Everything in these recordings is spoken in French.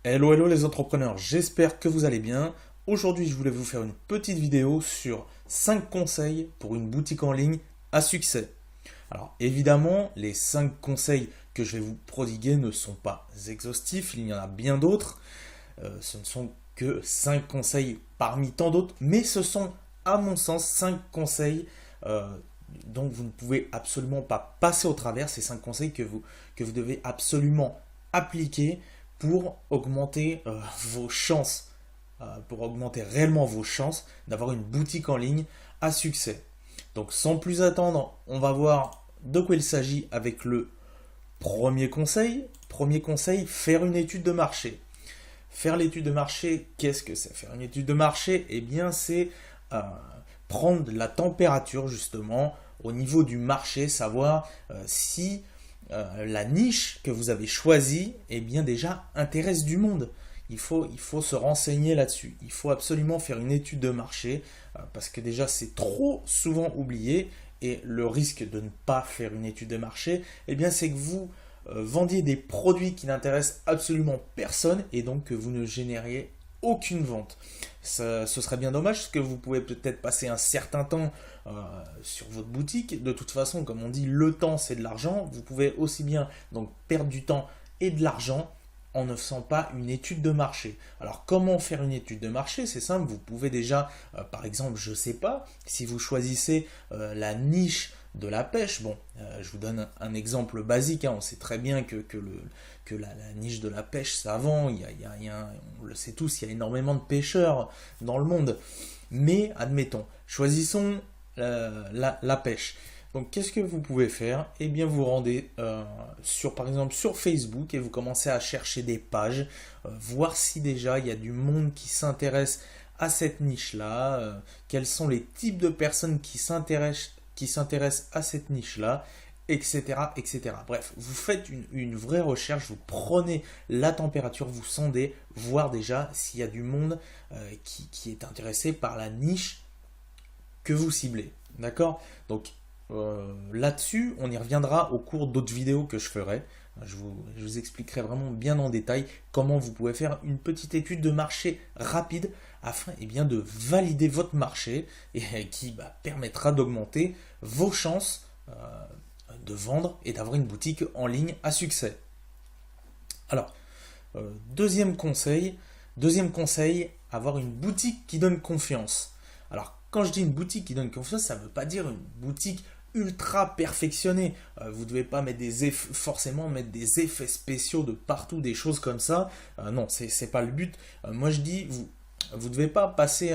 Hello, hello les entrepreneurs, j'espère que vous allez bien. Aujourd'hui, je voulais vous faire une petite vidéo sur 5 conseils pour une boutique en ligne à succès. Alors évidemment, les 5 conseils que je vais vous prodiguer ne sont pas exhaustifs, il y en a bien d'autres. Ce ne sont que 5 conseils parmi tant d'autres, mais ce sont à mon sens 5 conseils euh, dont vous ne pouvez absolument pas passer au travers. Ces 5 conseils que vous devez absolument appliquer pour augmenter vos chances, pour augmenter réellement vos chances d'avoir une boutique en ligne à succès. Donc sans plus attendre, on va voir de quoi il s'agit avec le premier conseil. Premier conseil, faire une étude de marché. Faire l'étude de marché, qu'est-ce que c'est? Faire une étude de marché, eh bien c'est euh, prendre la température justement au niveau du marché, savoir si la niche que vous avez choisie, eh bien déjà intéresse du monde. Il faut se renseigner là-dessus. Il faut absolument faire une étude de marché parce que déjà c'est trop souvent oublié et le risque de ne pas faire une étude de marché, eh bien c'est que vous vendiez des produits qui n'intéressent absolument personne et donc que vous ne génériez aucune vente. Ce serait bien dommage parce que vous pouvez peut-être passer un certain temps euh, sur votre boutique. De toute façon, comme on dit, le temps c'est de l'argent. Vous pouvez aussi bien donc perdre du temps et de l'argent en ne faisant pas une étude de marché. Alors comment faire une étude de marché? C'est simple, vous pouvez déjà, par exemple, je ne sais pas, si vous choisissez la niche de la pêche, bon, je vous donne un exemple basique, hein, on sait très bien que la niche de la pêche, ça vend, on le sait tous, il y a énormément de pêcheurs dans le monde. Mais, admettons, choisissons la pêche. Donc, qu'est-ce que vous pouvez faire? Eh bien, vous rendez par exemple, sur Facebook et vous commencez à chercher des pages, voir si déjà il y a du monde qui s'intéresse à cette niche-là, quels sont les types de personnes qui s'intéressent à cette niche-là, etc., etc. Bref, vous faites une vraie recherche, vous prenez la température, vous sondez, voir déjà s'il y a du monde qui est intéressé par la niche que vous ciblez. D'accord? Donc là-dessus, on y reviendra au cours d'autres vidéos que je ferai. Je vous expliquerai vraiment bien en détail comment vous pouvez faire une petite étude de marché rapide afin bien, de valider votre marché et qui permettra d'augmenter vos chances de vendre et d'avoir une boutique en ligne à succès. Alors, deuxième conseil, avoir une boutique qui donne confiance. Alors, quand je dis une boutique qui donne confiance, ça ne veut pas dire une boutique ultra perfectionnée. Vous ne devez pas forcément mettre des effets spéciaux de partout, des choses comme ça. Non, c'est pas le but. Moi, je dis, vous ne devez pas passer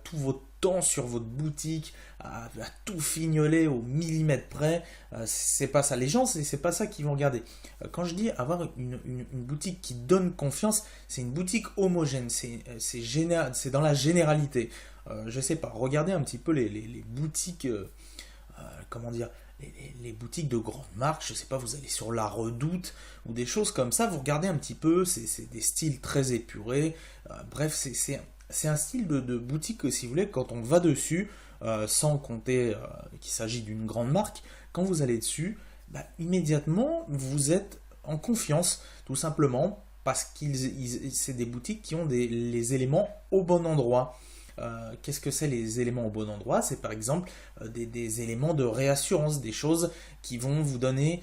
tout votre temps sur votre boutique à tout fignoler au millimètre près. C'est pas ça. Les gens, c'est pas ça qu'ils vont regarder. Quand je dis avoir une boutique qui donne confiance, c'est une boutique homogène. C'est dans la généralité. Je sais pas. Regardez un petit peu les boutiques. Comment dire, les boutiques de grandes marques, je sais pas, vous allez sur La Redoute ou des choses comme ça, vous regardez un petit peu, c'est des styles très épurés. Bref, c'est un style de boutique que si vous voulez, quand on va dessus, sans compter qu'il s'agit d'une grande marque, quand vous allez dessus, immédiatement vous êtes en confiance, tout simplement parce c'est des boutiques qui ont les éléments au bon endroit. Qu'est-ce que c'est les éléments au bon endroit? C'est par exemple des éléments de réassurance, des choses qui vont vous donner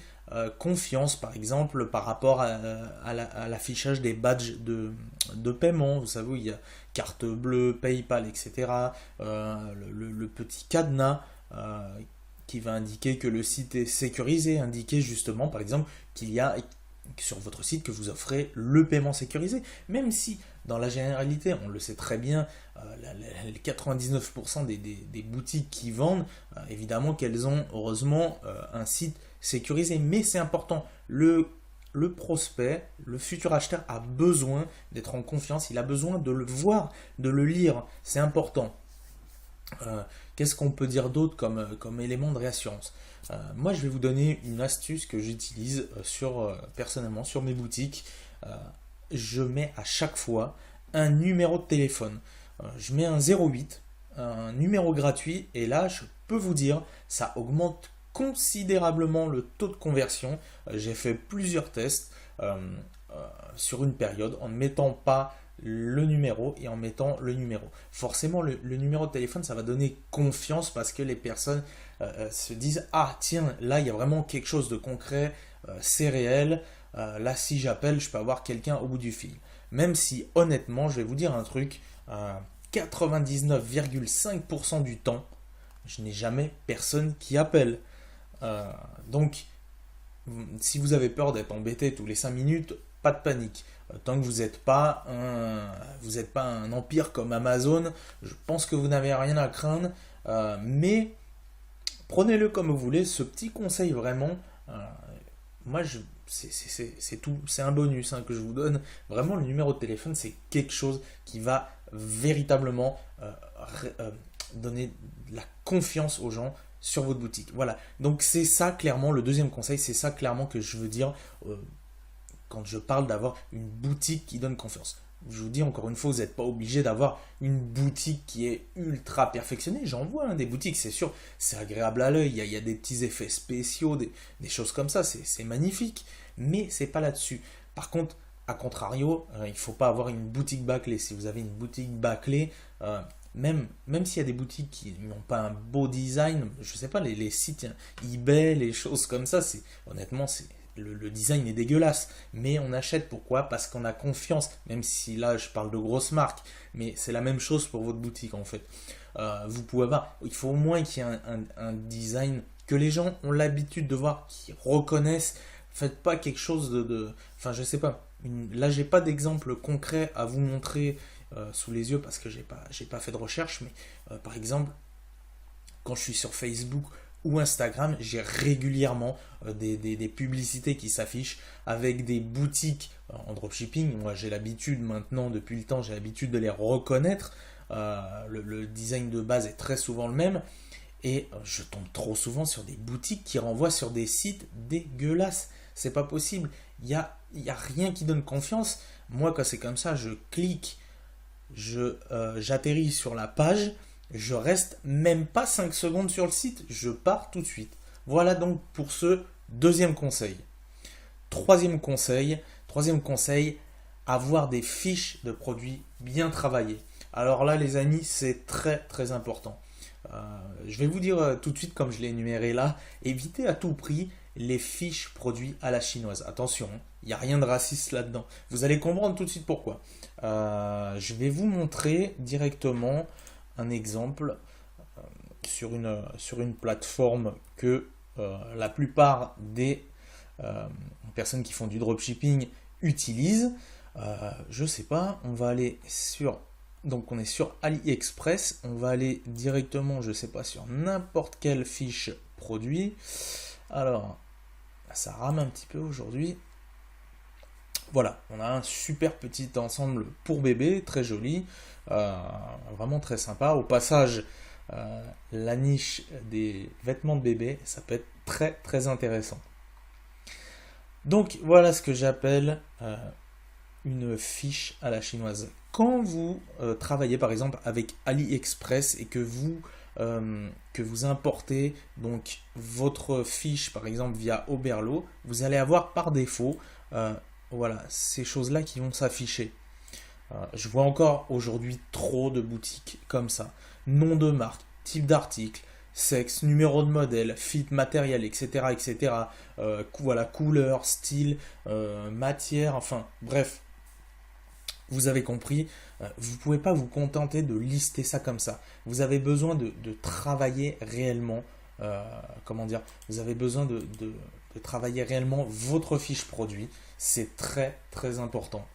confiance, par exemple par rapport à l'affichage des badges de paiement. Vous savez, il y a carte bleue, PayPal, etc. Le petit cadenas qui va indiquer que le site est sécurisé, indiquer justement par exemple qu'il y a sur votre site que vous offrez le paiement sécurisé, même si dans la généralité, on le sait très bien, les 99% des boutiques qui vendent, évidemment qu'elles ont heureusement un site sécurisé, mais c'est important. Le prospect, le futur acheteur a besoin d'être en confiance, il a besoin de le voir, de le lire, c'est important. Qu'est-ce qu'on peut dire d'autre comme élément de réassurance? Moi, je vais vous donner une astuce que j'utilise personnellement sur mes boutiques. Euh, je mets à chaque fois un numéro de téléphone. Je mets un 08, un numéro gratuit, et là, je peux vous dire, ça augmente considérablement le taux de conversion. J'ai fait plusieurs tests. sur une période en ne mettant pas le numéro et en mettant le numéro. Forcément, le numéro de téléphone, ça va donner confiance parce que les personnes se disent: ah tiens, là il y a vraiment quelque chose de concret, c'est réel, là si j'appelle, je peux avoir quelqu'un au bout du fil. Même si honnêtement, je vais vous dire un truc, 99,5% du temps, je n'ai jamais personne qui appelle. Donc, si vous avez peur d'être embêté tous les 5 minutes, pas de panique. Tant que vous n'êtes pas un empire comme Amazon, je pense que vous n'avez rien à craindre. Mais prenez-le comme vous voulez. Ce petit conseil vraiment, moi, c'est tout, c'est un bonus que je vous donne. Vraiment, le numéro de téléphone, c'est quelque chose qui va véritablement donner de la confiance aux gens sur votre boutique. Voilà. Donc c'est ça clairement le deuxième conseil, c'est ça clairement que je veux dire quand je parle d'avoir une boutique qui donne confiance. Je vous dis encore une fois, vous n'êtes pas obligé d'avoir une boutique qui est ultra perfectionnée. J'en vois des boutiques, c'est sûr, c'est agréable à l'œil, il y a des petits effets spéciaux, des choses comme ça, c'est magnifique. Mais c'est pas là-dessus. Par contre, à contrario, il ne faut pas avoir une boutique bâclée. Si vous avez une boutique bâclée, même s'il y a des boutiques qui n'ont pas un beau design, je ne sais pas, les sites eBay, les choses comme ça, honnêtement, le design est dégueulasse. Mais on achète pourquoi? Parce qu'on a confiance, même si là je parle de grosses marques, mais c'est la même chose pour votre boutique en fait. Vous pouvez avoir, il faut au moins qu'il y ait un design que les gens ont l'habitude de voir, qui reconnaissent. Faites pas quelque chose enfin je sais pas, là j'ai pas d'exemple concret à vous montrer sous les yeux parce que j'ai pas fait de recherche, mais par exemple, quand je suis sur Facebook ou Instagram, j'ai régulièrement des publicités qui s'affichent avec des boutiques en dropshipping. Moi j'ai l'habitude maintenant, depuis le temps, j'ai l'habitude de les reconnaître. Le design de base est très souvent le même. Et je tombe trop souvent sur des boutiques qui renvoient sur des sites dégueulasses. C'est pas possible. Il y a rien qui donne confiance. Moi, quand c'est comme ça, je clique, j'atterris sur la page, je reste même pas 5 secondes sur le site, je pars tout de suite. Voilà donc pour ce deuxième conseil. Troisième conseil, avoir des fiches de produits bien travaillées. Alors là, les amis, c'est très très important. Je vais vous dire tout de suite, comme je l'ai énuméré là, évitez à tout prix les fiches produits à la chinoise. Attention, il n'y a rien de raciste là-dedans. Vous allez comprendre tout de suite pourquoi. Je vais vous montrer directement un exemple sur une plateforme que la plupart des personnes qui font du dropshipping utilisent. Je sais pas, on va aller sur... Donc on est sur AliExpress, on va aller directement, je sais pas, sur n'importe quelle fiche produit. Alors, ça rame un petit peu aujourd'hui. Voilà, on a un super petit ensemble pour bébé, très joli, vraiment très sympa. Au passage, la niche des vêtements de bébé, ça peut être très très intéressant. Donc voilà ce que j'appelle une fiche à la chinoise. Quand vous travaillez par exemple avec AliExpress et que vous importez donc votre fiche par exemple via Oberlo, vous allez avoir par défaut voilà, ces choses-là qui vont s'afficher. Je vois encore aujourd'hui trop de boutiques comme ça. Nom de marque, type d'article, sexe, numéro de modèle, fit, matériel, etc. etc. Voilà, couleur, style, matière, enfin bref. Vous avez compris, vous ne pouvez pas vous contenter de lister ça comme ça. Vous avez besoin de travailler réellement, comment dire, vous avez besoin de travailler réellement votre fiche produit. C'est très très important.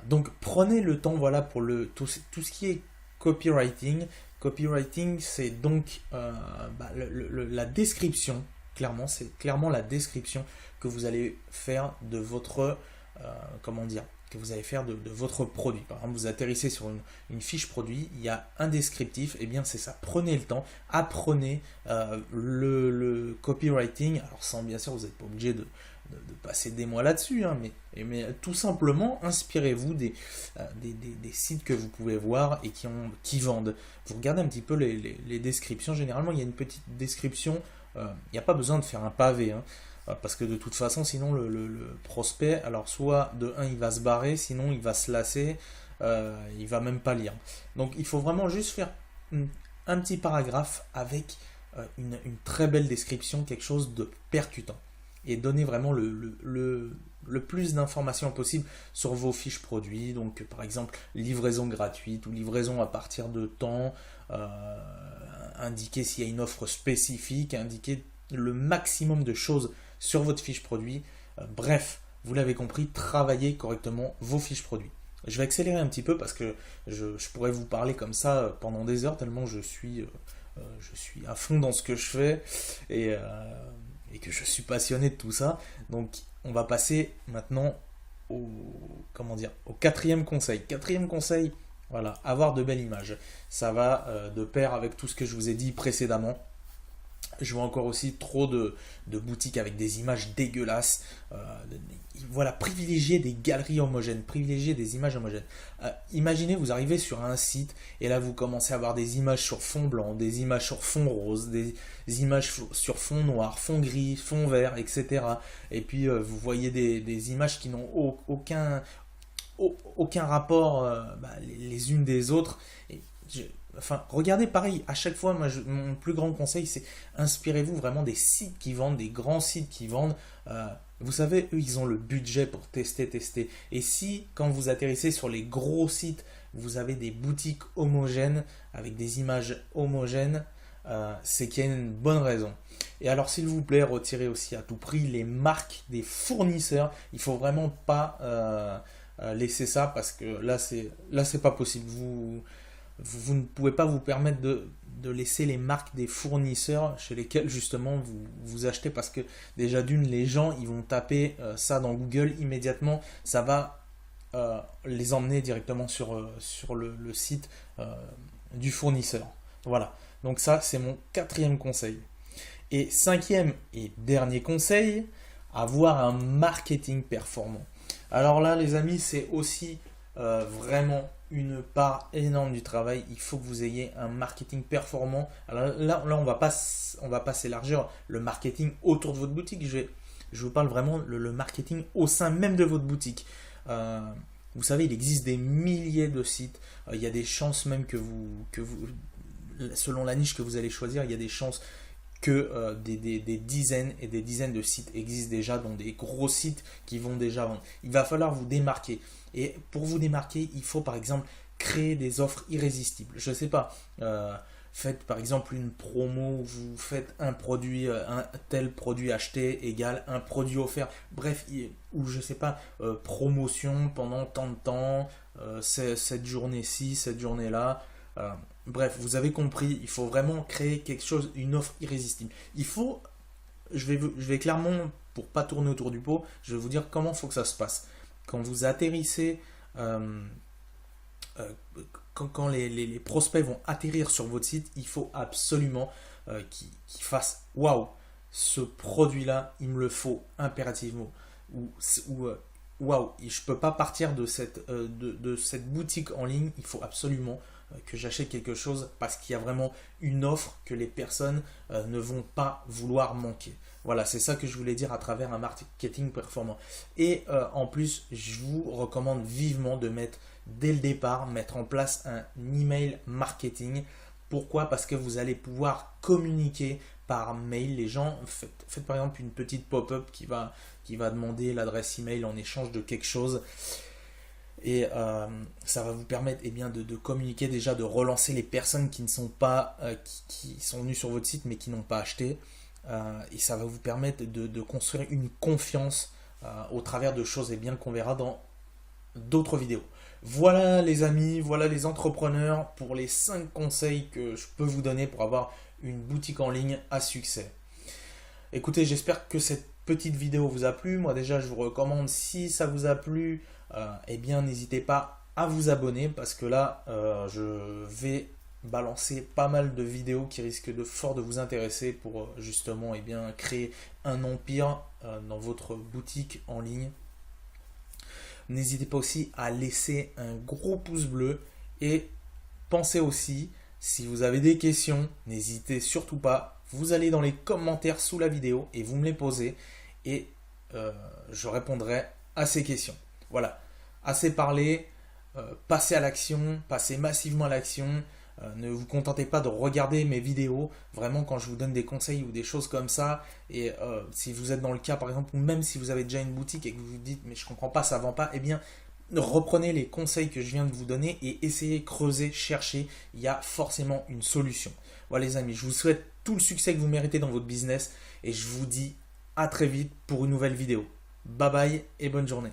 Donc prenez le temps, voilà, pour tout ce qui est copywriting. Copywriting, c'est donc la description, clairement, c'est clairement la description que vous allez faire de votre... comment dire, que vous allez faire de votre produit. Par exemple, vous atterrissez sur une fiche produit, il y a un descriptif, et bien c'est ça. Prenez le temps, apprenez le copywriting. Alors sans, bien sûr, vous n'êtes pas obligé de passer des mois là-dessus, hein, mais tout simplement, inspirez-vous des sites que vous pouvez voir et qui vendent. Vous regardez un petit peu les descriptions. Généralement, il y a une petite description. Il n'y a pas besoin de faire un pavé, hein. Parce que de toute façon, sinon le prospect, alors soit de un il va se barrer, sinon il va se lasser, il va même pas lire. Donc il faut vraiment juste faire un petit paragraphe avec une très belle description, quelque chose de percutant. Et donner vraiment le plus d'informations possible sur vos fiches produits. Donc par exemple livraison gratuite ou livraison à partir de temps, indiquer s'il y a une offre spécifique, indiquer le maximum de choses sur votre fiche produit. Bref, vous l'avez compris, travaillez correctement vos fiches produits. Je vais accélérer un petit peu parce que je pourrais vous parler comme ça pendant des heures tellement je suis à fond dans ce que je fais et que je suis passionné de tout ça. Donc on va passer maintenant au quatrième conseil. Quatrième conseil, voilà, avoir de belles images. Ça va de pair avec tout ce que je vous ai dit précédemment. Je vois encore aussi trop de boutiques avec des images dégueulasses. Voilà, privilégiez des galeries homogènes, privilégiez des images homogènes. Imaginez, vous arrivez sur un site et là vous commencez à avoir des images sur fond blanc, des images sur fond rose, des images sur fond noir, fond gris, fond vert, etc. Et puis vous voyez des images qui n'ont aucun rapport les unes des autres. Enfin, regardez pareil, à chaque fois, mon plus grand conseil, c'est inspirez-vous vraiment des sites qui vendent, des grands sites qui vendent. Vous savez, eux, ils ont le budget pour tester. Et si, quand vous atterrissez sur les gros sites, vous avez des boutiques homogènes, avec des images homogènes, c'est qu'il y a une bonne raison. Et alors, s'il vous plaît, retirez aussi à tout prix les marques des fournisseurs. Il ne faut vraiment pas laisser ça, parce que là, c'est pas possible. Vous ne pouvez pas vous permettre de laisser les marques des fournisseurs chez lesquels justement vous achetez, parce que déjà d'une, les gens ils vont taper ça dans Google immédiatement, ça va les emmener directement sur le site du fournisseur. Voilà, donc ça c'est mon quatrième conseil. Et cinquième et dernier conseil, avoir un marketing performant. Alors là les amis, c'est aussi vraiment une part énorme du travail. Il faut que vous ayez un marketing performant. Alors là on va pas s'élargir le marketing autour de votre boutique. Je vous parle vraiment le marketing au sein même de votre boutique. Vous savez, il existe des milliers de sites. Il y a des chances même que vous, selon la niche que vous allez choisir, il y a des chances que des dizaines et des dizaines de sites existent déjà, dont des gros sites qui vont déjà vendre. Il va falloir vous démarquer. Et pour vous démarquer, il faut par exemple créer des offres irrésistibles. Je ne sais pas, faites par exemple une promo où vous faites un produit, un tel produit acheté égale un produit offert. Bref, ou je ne sais pas, promotion pendant tant de temps, cette journée-ci, cette journée-là. Bref, vous avez compris, il faut vraiment créer quelque chose, une offre irrésistible. Il faut, je vais clairement, pour pas tourner autour du pot, je vais vous dire comment il faut que ça se passe. Quand vous atterrissez, quand les prospects vont atterrir sur votre site, il faut absolument qu'ils fassent waouh, ce produit-là, il me le faut impérativement. Ou waouh, je ne peux pas partir de cette boutique en ligne, il faut absolument que j'achète quelque chose parce qu'il y a vraiment une offre que les personnes ne vont pas vouloir manquer. Voilà, c'est ça que je voulais dire à travers un marketing performant. Et en plus, je vous recommande vivement de mettre dès le départ, mettre en place un email marketing. Pourquoi? Parce que vous allez pouvoir communiquer par mail. Les gens, faites par exemple une petite pop-up qui va demander l'adresse email en échange de quelque chose. Et ça va vous permettre de communiquer déjà, de relancer les personnes qui ne sont pas, qui sont venues sur votre site mais qui n'ont pas acheté. Et ça va vous permettre de construire une confiance au travers de choses qu'on verra dans d'autres vidéos. Voilà les amis, voilà les entrepreneurs pour les 5 conseils que je peux vous donner pour avoir une boutique en ligne à succès. Écoutez, j'espère que cette petite vidéo vous a plu. Moi déjà je vous recommande, si ça vous a plu, n'hésitez pas à vous abonner, parce que là je vais balancer pas mal de vidéos qui risquent de vous intéresser pour justement créer un empire dans votre boutique en ligne. N'hésitez pas aussi à laisser un gros pouce bleu, et pensez aussi, si vous avez des questions, n'hésitez surtout pas, vous allez dans les commentaires sous la vidéo et vous me les posez, et je répondrai à ces questions. Voilà, assez parlé, passez à l'action, passez massivement à l'action. Ne vous contentez pas de regarder mes vidéos, vraiment quand je vous donne des conseils ou des choses comme ça, et si vous êtes dans le cas par exemple, ou même si vous avez déjà une boutique et que vous vous dites mais je comprends pas, ça vend pas, eh bien reprenez les conseils que je viens de vous donner et essayez, creusez, cherchez, il y a forcément une solution. Voilà les amis, je vous souhaite tout le succès que vous méritez dans votre business et je vous dis à très vite pour une nouvelle vidéo. Bye bye et bonne journée.